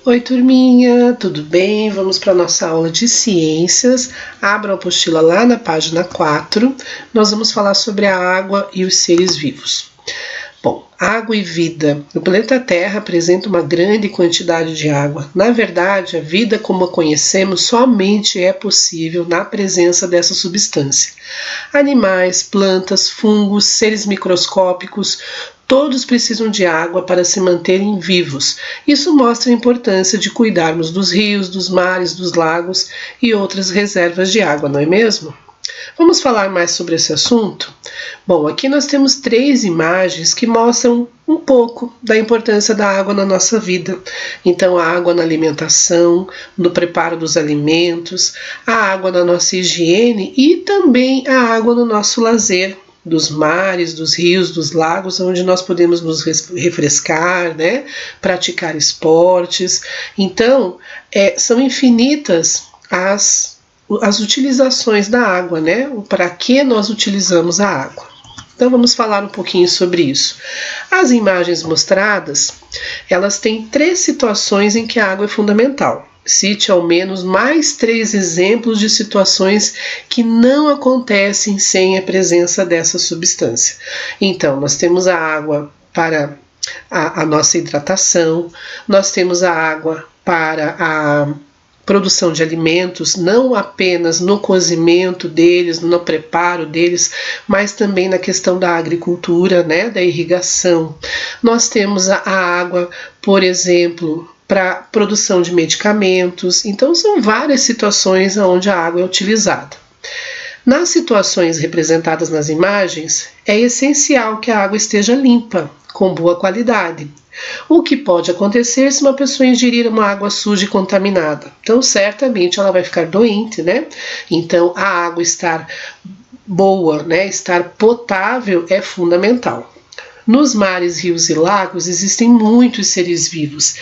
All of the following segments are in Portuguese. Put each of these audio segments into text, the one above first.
Oi, turminha, tudo bem? Vamos para a nossa aula de ciências. Abra a apostila lá na página 4. Nós vamos falar sobre a água e os seres vivos. Bom, água e vida. O planeta Terra apresenta uma grande quantidade de água. Na verdade, a vida como a conhecemos somente é possível na presença dessa substância. Animais, plantas, fungos, seres microscópicos, todos precisam de água para se manterem vivos. Isso mostra a importância de cuidarmos dos rios, dos mares, dos lagos e outras reservas de água, não é mesmo? Vamos falar mais sobre esse assunto? Bom, aqui nós temos 3 imagens que mostram um pouco da importância da água na nossa vida. Então, a água na alimentação, no preparo dos alimentos, a água na nossa higiene e também a água no nosso lazer, dos mares, dos rios, dos lagos, onde nós podemos nos refrescar, né? Praticar esportes. Então, são infinitas as utilizações da água, né? Para que nós utilizamos a água. Então vamos falar um pouquinho sobre isso. As imagens mostradas, elas têm 3 situações em que a água é fundamental. Cite ao menos mais 3 exemplos de situações que não acontecem sem a presença dessa substância. Então, nós temos a água para a nossa hidratação, nós temos a água para a produção de alimentos, não apenas no cozimento deles, no preparo deles, mas também na questão da agricultura, né, da irrigação. Nós temos a água, por exemplo, para produção de medicamentos. Então são várias situações onde a água é utilizada. Nas situações representadas nas imagens, é essencial que a água esteja limpa, com boa qualidade. O que pode acontecer se uma pessoa ingerir uma água suja e contaminada? Então, certamente ela vai ficar doente, né? Então, a água estar boa, né? Estar potável é fundamental. Nos mares, rios e lagos existem muitos seres vivos.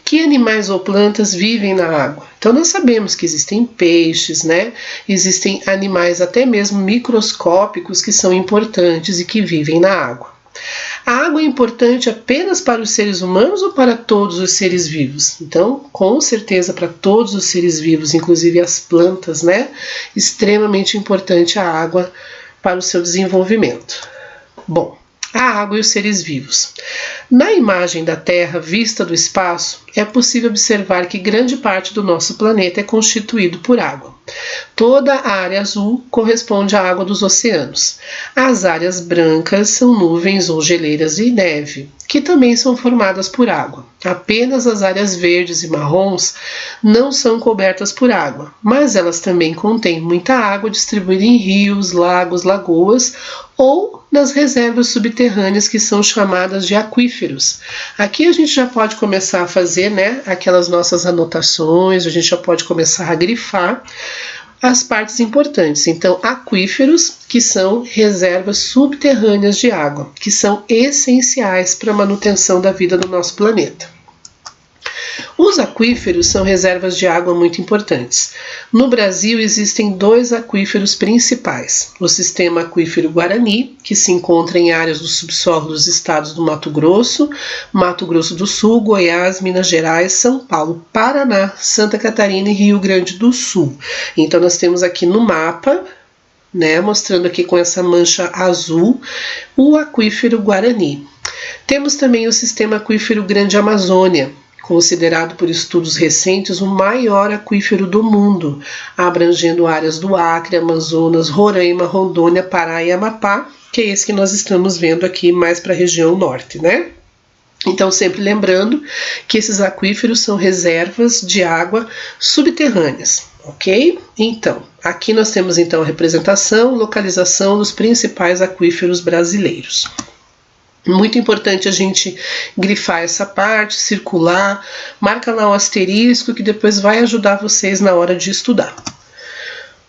Que animais ou plantas vivem na água? Então nós sabemos que existem peixes, né? Existem animais até mesmo microscópicos que são importantes e que vivem na água. A água é importante apenas para os seres humanos ou para todos os seres vivos? Então, com certeza para todos os seres vivos, inclusive as plantas, né? Extremamente importante a água para o seu desenvolvimento. Bom, a água e os seres vivos. Na imagem da Terra vista do espaço, é possível observar que grande parte do nosso planeta é constituído por água. Toda a área azul corresponde à água dos oceanos. As áreas brancas são nuvens ou geleiras de neve, que também são formadas por água. Apenas as áreas verdes e marrons não são cobertas por água, mas elas também contêm muita água distribuída em rios, lagos, lagoas ou nas reservas subterrâneas que são chamadas de aquíferos. Aqui a gente já pode começar a fazer, né, aquelas nossas anotações, a gente já pode começar a grifar as partes importantes. Então, aquíferos, que são reservas subterrâneas de água, que são essenciais para a manutenção da vida no nosso planeta. Os aquíferos são reservas de água muito importantes. No Brasil existem 2 aquíferos principais. O sistema aquífero Guarani, que se encontra em áreas do subsolo dos estados do Mato Grosso do Sul, Goiás, Minas Gerais, São Paulo, Paraná, Santa Catarina e Rio Grande do Sul. Então nós temos aqui no mapa, né, mostrando aqui com essa mancha azul, o aquífero Guarani. Temos também o sistema aquífero Grande Amazônia, considerado por estudos recentes o maior aquífero do mundo, abrangendo áreas do Acre, Amazonas, Roraima, Rondônia, Pará e Amapá, que é esse que nós estamos vendo aqui mais para a região norte, né? Então, sempre lembrando que esses aquíferos são reservas de água subterrâneas, ok? Então, aqui nós temos então a representação, localização dos principais aquíferos brasileiros. Muito importante a gente grifar essa parte, circular, marca lá um asterisco que depois vai ajudar vocês na hora de estudar.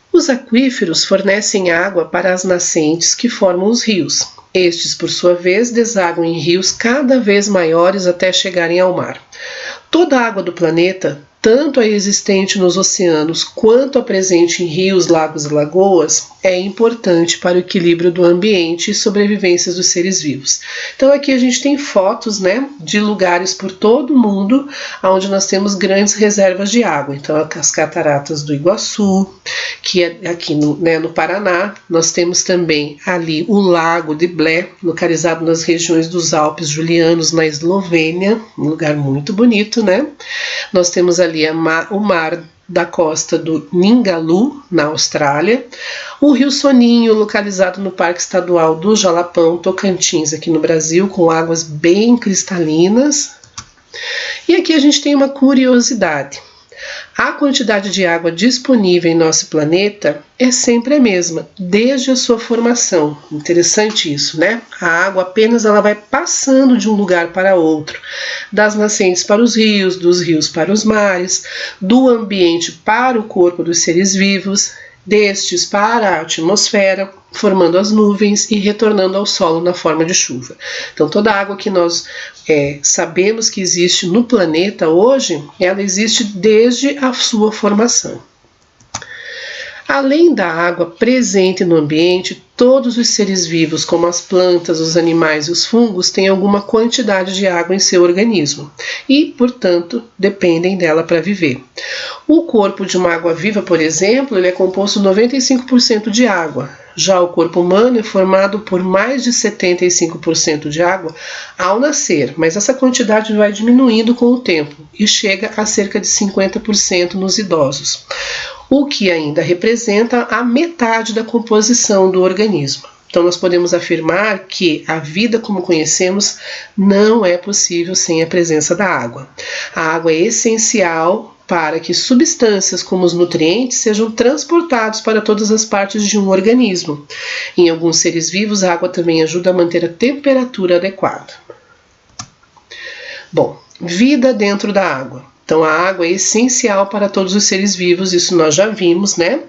Os aquíferos fornecem água para as nascentes que formam os rios. Estes, por sua vez, desaguam em rios cada vez maiores até chegarem ao mar. Toda a água do planeta tanto a existente nos oceanos quanto a presente em rios, lagos e lagoas, é importante para o equilíbrio do ambiente e sobrevivência dos seres vivos. Então aqui a gente tem fotos, né, de lugares por todo o mundo onde nós temos grandes reservas de água. Então as cataratas do Iguaçu, que é aqui no Paraná. Nós temos também ali o Lago de Blé, localizado nas regiões dos Alpes Julianos, na Eslovênia, um lugar muito bonito, né? Nós temos ali o mar da costa do Ningalu, na Austrália, o Rio Soninho, localizado no Parque Estadual do Jalapão, Tocantins, aqui no Brasil, com águas bem cristalinas. E aqui a gente tem uma curiosidade. A quantidade de água disponível em nosso planeta é sempre a mesma, desde a sua formação. Interessante isso, né? A água apenas ela vai passando de um lugar para outro, das nascentes para os rios, dos rios para os mares, do ambiente para o corpo dos seres vivos, destes para a atmosfera, formando as nuvens e retornando ao solo na forma de chuva. Então toda a água que nós sabemos que existe no planeta hoje, ela existe desde a sua formação. Além da água presente no ambiente, todos os seres vivos, como as plantas, os animais e os fungos, têm alguma quantidade de água em seu organismo e, portanto, dependem dela para viver. O corpo de uma água-viva, por exemplo, ele é composto 95% de água. Já o corpo humano é formado por mais de 75% de água ao nascer, mas essa quantidade vai diminuindo com o tempo e chega a cerca de 50% nos idosos, o que ainda representa a metade da composição do organismo. Então nós podemos afirmar que a vida como conhecemos não é possível sem a presença da água. A água é essencial para que substâncias como os nutrientes sejam transportados para todas as partes de um organismo. Em alguns seres vivos, a água também ajuda a manter a temperatura adequada. Bom, vida dentro da água. Então a água é essencial para todos os seres vivos, isso nós já vimos, né?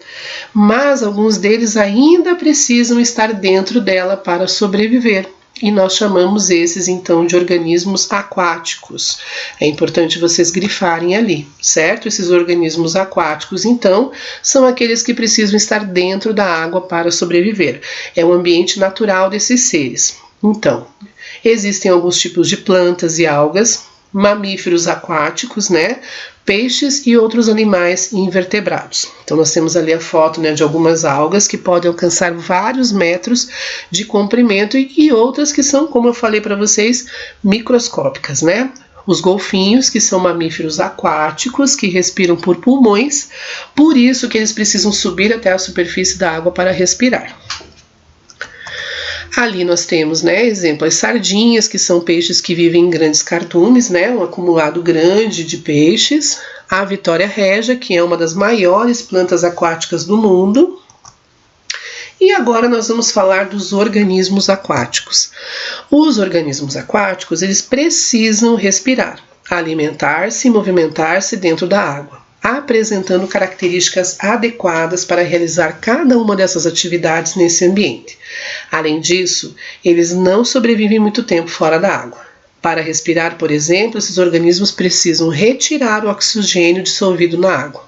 Mas alguns deles ainda precisam estar dentro dela para sobreviver. E nós chamamos esses, então, de organismos aquáticos. É importante vocês grifarem ali, certo? Esses organismos aquáticos, então, são aqueles que precisam estar dentro da água para sobreviver. É o ambiente natural desses seres. Então, existem alguns tipos de plantas e algas, mamíferos aquáticos, né? Peixes e outros animais invertebrados. Então nós temos ali a foto, né, de algumas algas que podem alcançar vários metros de comprimento e outras que são, como eu falei para vocês, microscópicas, né? Os golfinhos, que são mamíferos aquáticos, que respiram por pulmões, por isso que eles precisam subir até a superfície da água para respirar. Ali nós temos, né, exemplo, as sardinhas, que são peixes que vivem em grandes cardumes, né, um acumulado grande de peixes. A Vitória regia, que é uma das maiores plantas aquáticas do mundo. E agora nós vamos falar dos organismos aquáticos. Os organismos aquáticos, eles precisam respirar, alimentar-se e movimentar-se dentro da água, apresentando características adequadas para realizar cada uma dessas atividades nesse ambiente. Além disso, eles não sobrevivem muito tempo fora da água. Para respirar, por exemplo, esses organismos precisam retirar o oxigênio dissolvido na água.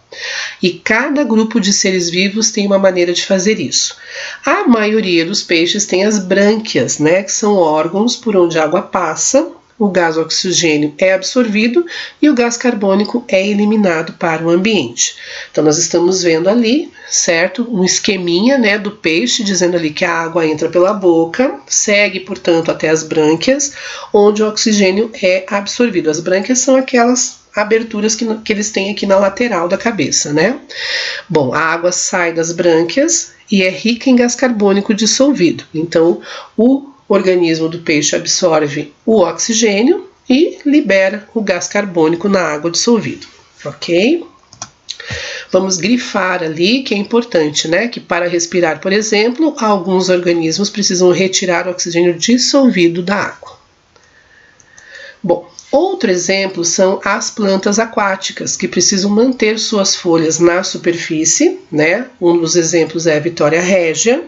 E cada grupo de seres vivos tem uma maneira de fazer isso. A maioria dos peixes tem as brânquias, né, que são órgãos por onde a água passa. O gás oxigênio é absorvido e o gás carbônico é eliminado para o ambiente. Então nós estamos vendo ali, certo, um esqueminha, né, do peixe, dizendo ali que a água entra pela boca, segue, portanto, até as brânquias, onde o oxigênio é absorvido. As brânquias são aquelas aberturas que eles têm aqui na lateral da cabeça, né? Bom, a água sai das brânquias e é rica em gás carbônico dissolvido. Então, o organismo do peixe absorve o oxigênio e libera o gás carbônico na água dissolvido, ok? Vamos grifar ali, que é importante, né? Que para respirar, por exemplo, alguns organismos precisam retirar o oxigênio dissolvido da água. Bom, Outro exemplo são as plantas aquáticas, que precisam manter suas folhas na superfície, né? Um dos exemplos é a Vitória régia.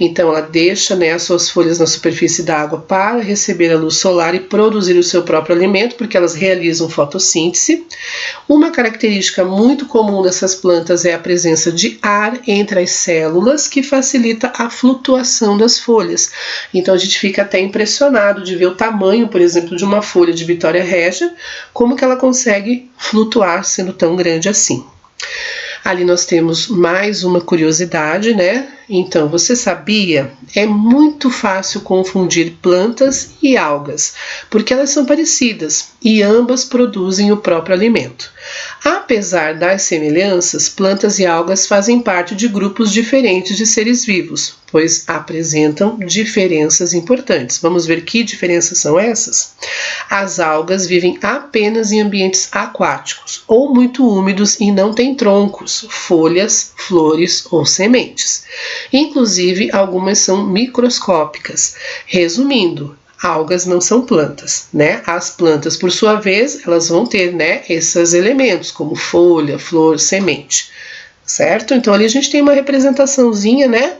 Então, ela deixa, né, as suas folhas na superfície da água para receber a luz solar e produzir o seu próprio alimento, porque elas realizam fotossíntese. Uma característica muito comum dessas plantas é a presença de ar entre as células, que facilita a flutuação das folhas. Então, a gente fica até impressionado de ver o tamanho, por exemplo, de uma folha de Vitória régia, como que ela consegue flutuar sendo tão grande assim. Ali nós temos mais uma curiosidade, né? Então, você sabia? É muito fácil confundir plantas e algas, porque elas são parecidas e ambas produzem o próprio alimento. Apesar das semelhanças, plantas e algas fazem parte de grupos diferentes de seres vivos, pois apresentam diferenças importantes. Vamos ver que diferenças são essas? As algas vivem apenas em ambientes aquáticos ou muito úmidos e não têm troncos, folhas, flores ou sementes. Inclusive, algumas são microscópicas. Resumindo, algas não são plantas, né? As plantas, por sua vez, elas vão ter, né, esses elementos, como folha, flor, semente, certo? Então, ali a gente tem uma representaçãozinha, né,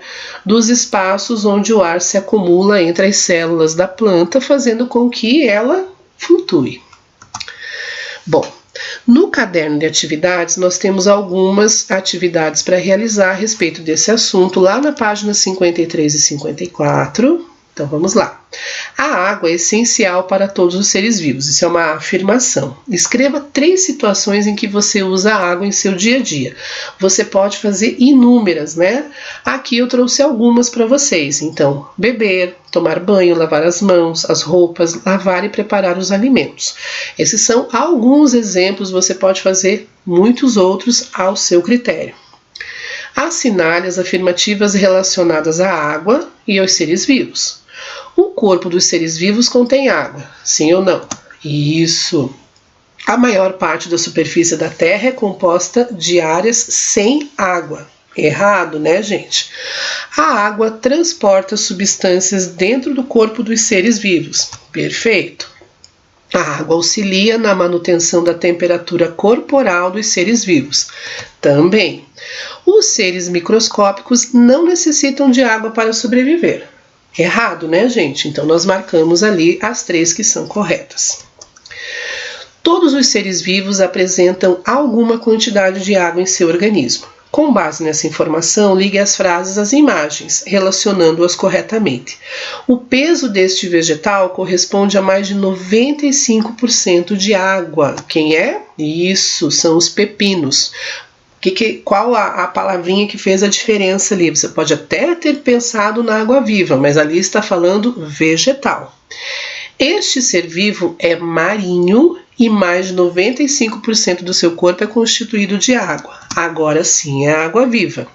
dos espaços onde o ar se acumula entre as células da planta, fazendo com que ela flutue. Bom, no caderno de atividades, nós temos algumas atividades para realizar a respeito desse assunto, lá na página 53 e 54. Então, vamos lá. A água é essencial para todos os seres vivos. Isso é uma afirmação. Escreva 3 situações em que você usa a água em seu dia a dia. Você pode fazer inúmeras, né? Aqui eu trouxe algumas para vocês. Então, beber, tomar banho, lavar as mãos, as roupas, lavar e preparar os alimentos. Esses são alguns exemplos, você pode fazer muitos outros ao seu critério. Assinale as afirmativas relacionadas à água e aos seres vivos. O corpo dos seres vivos contém água, sim ou não? Isso. A maior parte da superfície da Terra é composta de áreas sem água. Errado, né, gente? A água transporta substâncias dentro do corpo dos seres vivos. Perfeito. A água auxilia na manutenção da temperatura corporal dos seres vivos. Também. Os seres microscópicos não necessitam de água para sobreviver. Errado, né, gente? Então, nós marcamos ali as 3 que são corretas. Todos os seres vivos apresentam alguma quantidade de água em seu organismo. Com base nessa informação, ligue as frases às imagens, relacionando-as corretamente. O peso deste vegetal corresponde a mais de 95% de água. Quem é? Isso, são os pepinos. Qual a palavrinha que fez a diferença ali? Você pode até ter pensado na água viva, mas ali está falando vegetal. Este ser vivo é marinho e mais de 95% do seu corpo é constituído de água. Agora sim é água viva.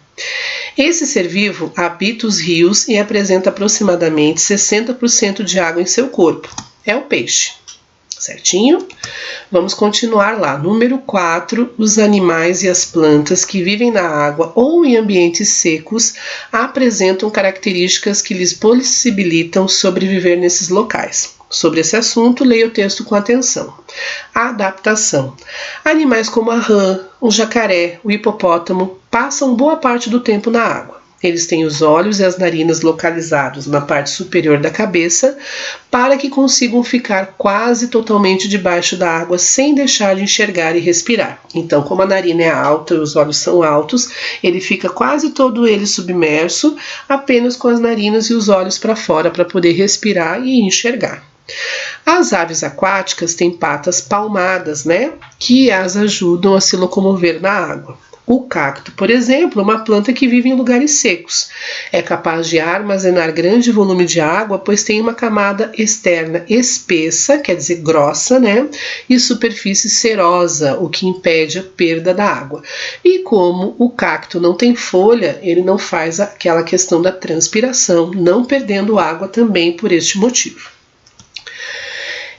Esse ser vivo habita os rios e apresenta aproximadamente 60% de água em seu corpo. É o peixe. Certinho? Vamos continuar lá. Número 4, os animais e as plantas que vivem na água ou em ambientes secos apresentam características que lhes possibilitam sobreviver nesses locais. Sobre esse assunto, leia o texto com atenção. A adaptação. Animais como a rã, o jacaré, o hipopótamo passam boa parte do tempo na água. Eles têm os olhos e as narinas localizados na parte superior da cabeça para que consigam ficar quase totalmente debaixo da água sem deixar de enxergar e respirar. Então, como a narina é alta e os olhos são altos, ele fica quase todo ele submerso, apenas com as narinas e os olhos para fora para poder respirar e enxergar. As aves aquáticas têm patas palmadas, né, que as ajudam a se locomover na água. O cacto, por exemplo, é uma planta que vive em lugares secos. É capaz de armazenar grande volume de água, pois tem uma camada externa espessa, quer dizer grossa, né? E superfície cerosa, o que impede a perda da água. E como o cacto não tem folha, ele não faz aquela questão da transpiração, não perdendo água também por este motivo.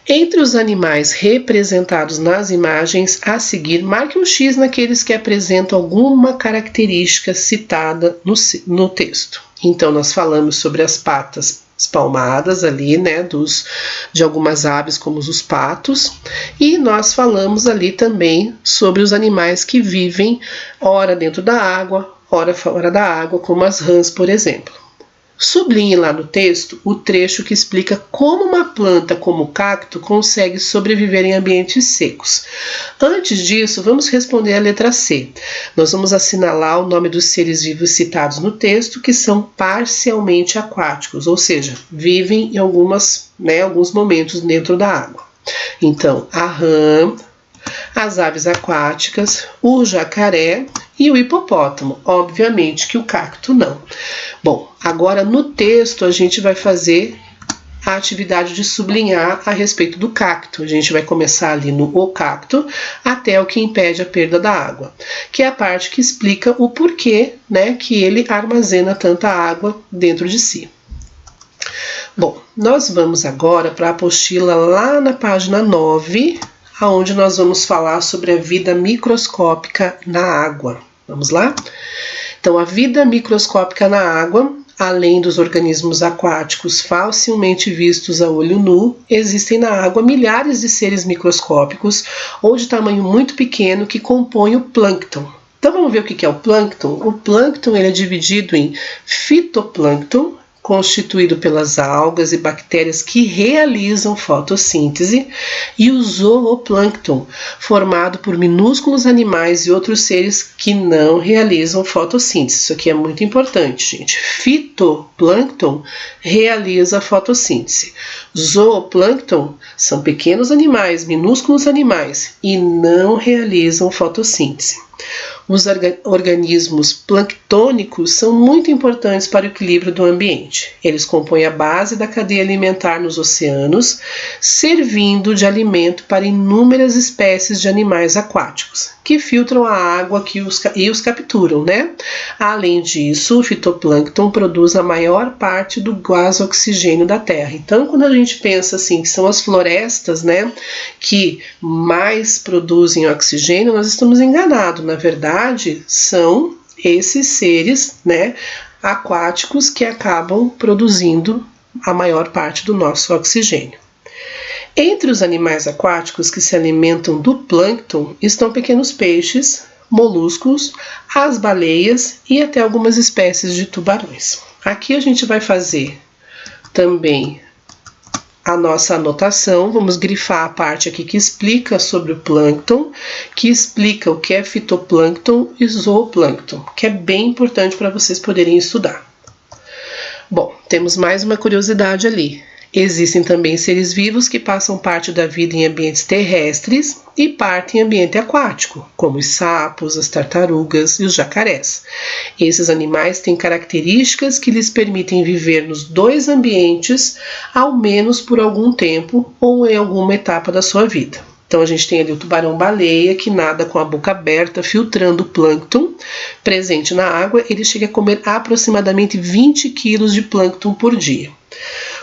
Entre os animais representados nas imagens a seguir, marque um X naqueles que apresentam alguma característica citada no texto. Então, nós falamos sobre as patas espalmadas ali, né, de algumas aves como os patos, e nós falamos ali também sobre os animais que vivem ora dentro da água, ora fora da água, como as rãs, por exemplo. Sublinhe lá no texto o trecho que explica como uma planta como o cacto consegue sobreviver em ambientes secos. Antes disso, vamos responder a letra C. Nós vamos assinalar o nome dos seres vivos citados no texto, que são parcialmente aquáticos, ou seja, vivem em alguns momentos dentro da água. Então, a rã, as aves aquáticas, o jacaré e o hipopótamo. Obviamente que o cacto não. Bom, agora no texto a gente vai fazer a atividade de sublinhar a respeito do cacto. A gente vai começar ali no o cacto até o que impede a perda da água, que é a parte que explica o porquê, né, que ele armazena tanta água dentro de si. Bom, nós vamos agora para a apostila lá na página 9, onde nós vamos falar sobre a vida microscópica na água. Vamos lá? Então, a vida microscópica na água, além dos organismos aquáticos facilmente vistos a olho nu, existem na água milhares de seres microscópicos ou de tamanho muito pequeno que compõem o plâncton. Então, vamos ver o que é o plâncton? O plâncton ele é dividido em fitoplâncton, constituído pelas algas e bactérias que realizam fotossíntese, e o zooplâncton, formado por minúsculos animais e outros seres que não realizam fotossíntese. Isso aqui é muito importante, gente. Fitoplâncton realiza fotossíntese. Zooplâncton são pequenos animais, minúsculos animais, e não realizam fotossíntese. Os organismos planctônicos são muito importantes para o equilíbrio do ambiente. Eles compõem a base da cadeia alimentar nos oceanos, servindo de alimento para inúmeras espécies de animais aquáticos, que filtram a água e os capturam, né? Além disso, o fitoplâncton produz a maior parte do gás oxigênio da Terra. Então, quando a gente pensa assim, que são as florestas, né, que mais produzem oxigênio, nós estamos enganados. Na verdade, são esses seres, né, aquáticos que acabam produzindo a maior parte do nosso oxigênio. Entre os animais aquáticos que se alimentam do plâncton estão pequenos peixes, moluscos, as baleias e até algumas espécies de tubarões. Aqui a gente vai fazer também a nossa anotação, vamos grifar a parte aqui que explica sobre o plâncton, que explica o que é fitoplâncton e zooplâncton, que é bem importante para vocês poderem estudar. Bom, temos mais uma curiosidade ali. Existem também seres vivos que passam parte da vida em ambientes terrestres e parte em ambiente aquático, como os sapos, as tartarugas e os jacarés. Esses animais têm características que lhes permitem viver nos dois ambientes, ao menos por algum tempo ou em alguma etapa da sua vida. Então a gente tem ali o tubarão-baleia, que nada com a boca aberta, filtrando o plâncton presente na água. Ele chega a comer aproximadamente 20 kg de plâncton por dia.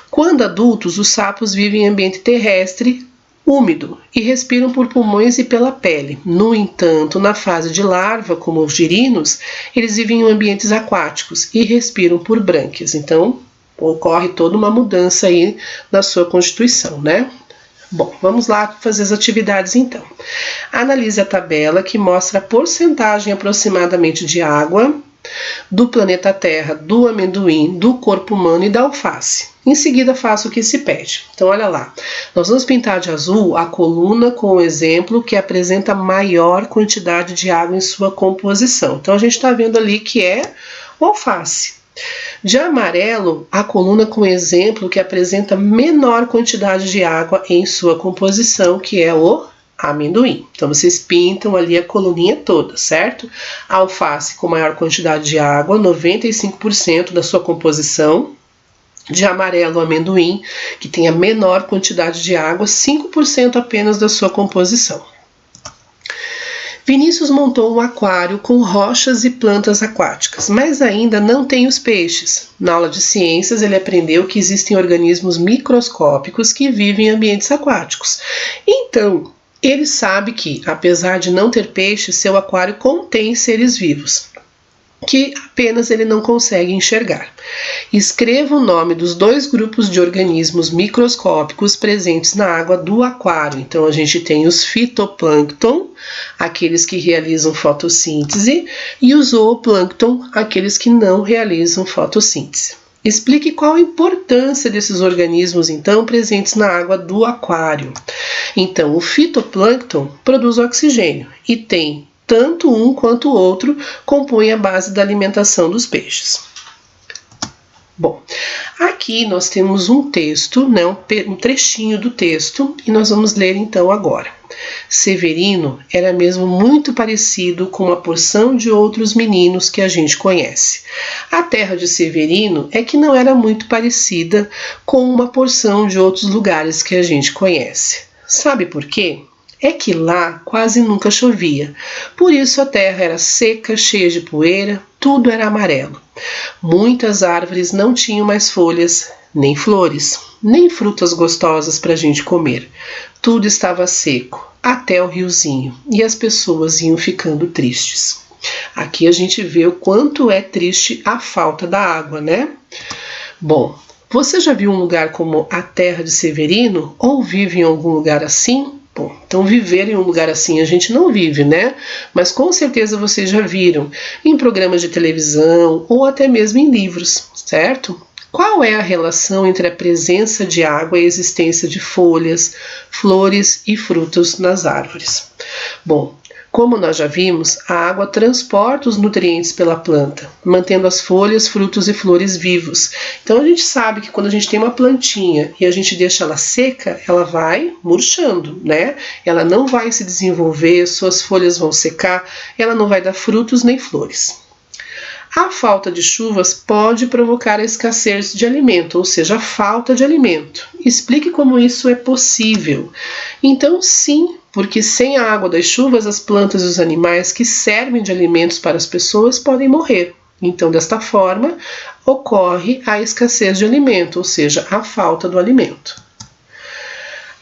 Quando adultos, os sapos vivem em ambiente terrestre úmido e respiram por pulmões e pela pele. No entanto, na fase de larva, como os girinos, eles vivem em ambientes aquáticos e respiram por brânquias. Então, ocorre toda uma mudança aí na sua constituição, né? Bom, vamos lá fazer as atividades então. Analise a tabela que mostra a porcentagem aproximadamente de água do planeta Terra, do amendoim, do corpo humano e da alface. Em seguida, faça o que se pede. Então, olha lá. Nós vamos pintar de azul a coluna com o exemplo que apresenta maior quantidade de água em sua composição. Então, a gente está vendo ali que é o alface. De amarelo, a coluna com o exemplo que apresenta menor quantidade de água em sua composição, que é o amendoim. Então, vocês pintam ali a coluninha toda, certo? A alface com maior quantidade de água, 95% da sua composição. De amarelo, o amendoim, que tem a menor quantidade de água, 5% apenas da sua composição. Vinícius montou um aquário com rochas e plantas aquáticas, mas ainda não tem os peixes. Na aula de ciências, ele aprendeu que existem organismos microscópicos que vivem em ambientes aquáticos. Então, ele sabe que, apesar de não ter peixes, seu aquário contém seres vivos. que apenas ele não consegue enxergar. Escreva o nome dos 2 grupos de organismos microscópicos presentes na água do aquário. Então, a gente tem os fitoplâncton, aqueles que realizam fotossíntese, e os zooplâncton, aqueles que não realizam fotossíntese. Explique qual a importância desses organismos, então, presentes na água do aquário. Então, o fitoplâncton produz oxigênio e tem tanto um quanto o outro compõem a base da alimentação dos peixes. Bom, aqui nós temos um texto, né, um trechinho do texto, e nós vamos ler então agora. Severino era mesmo muito parecido com uma porção de outros meninos que a gente conhece. A terra de Severino é que não era muito parecida com uma porção de outros lugares que a gente conhece. Sabe por quê? É que lá quase nunca chovia, por isso a terra era seca, cheia de poeira, tudo era amarelo. Muitas árvores não tinham mais folhas, nem flores, nem frutas gostosas para a gente comer. Tudo estava seco, até o riozinho, e as pessoas iam ficando tristes. Aqui a gente vê o quanto é triste a falta da água, né? Bom, você já viu um lugar como a terra de Severino ou vive em algum lugar assim? Bom, então viver em um lugar assim a gente não vive, né? Mas com certeza vocês já viram em programas de televisão ou até mesmo em livros, certo? Qual é a relação entre a presença de água e a existência de folhas, flores e frutos nas árvores? Bom, como nós já vimos, a água transporta os nutrientes pela planta, mantendo as folhas, frutos e flores vivos. Então a gente sabe que quando a gente tem uma plantinha e a gente deixa ela seca, ela vai murchando, né? Ela não vai se desenvolver, suas folhas vão secar, ela não vai dar frutos nem flores. A falta de chuvas pode provocar a escassez de alimento, ou seja, a falta de alimento. Explique como isso é possível. Então, sim, porque sem a água das chuvas, as plantas e os animais que servem de alimentos para as pessoas podem morrer. Então, desta forma, ocorre a escassez de alimento, ou seja, a falta do alimento.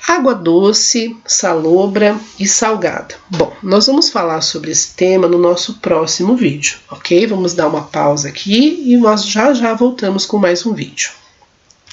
Água doce, salobra e salgada. Bom, nós vamos falar sobre esse tema no nosso próximo vídeo, ok? Vamos dar uma pausa aqui e nós já voltamos com mais um vídeo.